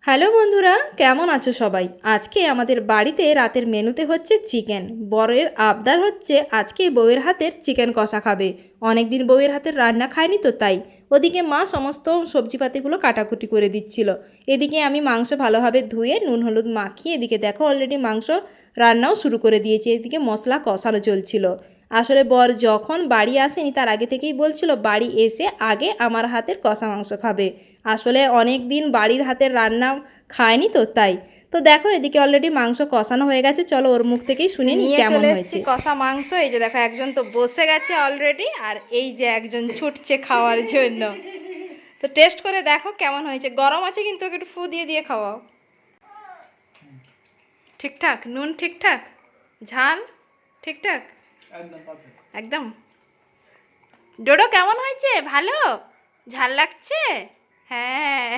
Hello বন্ধুরা, কেমন আছো সবাই? আজকে আমাদের বাড়িতে রাতের মেনুতে হচ্ছে চিকেন। বরের আবদার হচ্ছে আজকে বউয়ের হাতের চিকেন কষা খাবে। অনেক দিন বউয়ের হাতের রান্না খায়নি তো তাই। ওদিকে মা সমস্ত সবজিপাতিগুলো কাটাকুটি করে দিচ্ছিল। এদিকে আমি মাংস ভালোভাবে ধুয়ে নুন হলুদ মাখিয়ে এদিকে দেখো অলরেডি মাংস রান্নাও শুরু করে দিয়েছি। এদিকে মশলা কষানো চলছিল। আসলে বর যখন বাড়ি আসেনি তার আগে থেকেই বলছিল বাড়ি এসে আগে আমার হাতের কষা মাংস খাবে। আসলে অনেক দিন বাড়ির হাতের রান্না খায়নি তো তাই। তো দেখো এদিকে অলরেডি মাংস কষানো হয়ে গেছে, চলো ওর মুখ থেকেই শুনে নিই কেমন হয়েছে। কষা মাংস এই যে দেখো একজন তো বসে গেছে অলরেডি, আর এই যে একজন ছুটছে খাওয়ার জন্য। তো টেস্ট করে দেখো কেমন হয়েছে। গরম আছে কিন্তু একটু ফু দিয়ে দিয়ে খাওয়াও। ঠিকঠাক নুন, ঠিকঠাক ঝাল, ঠিকঠাক একদম। ডোডো কেমন হয়েছে? ভালো ঝাল লাগছে? হ্যাঁ।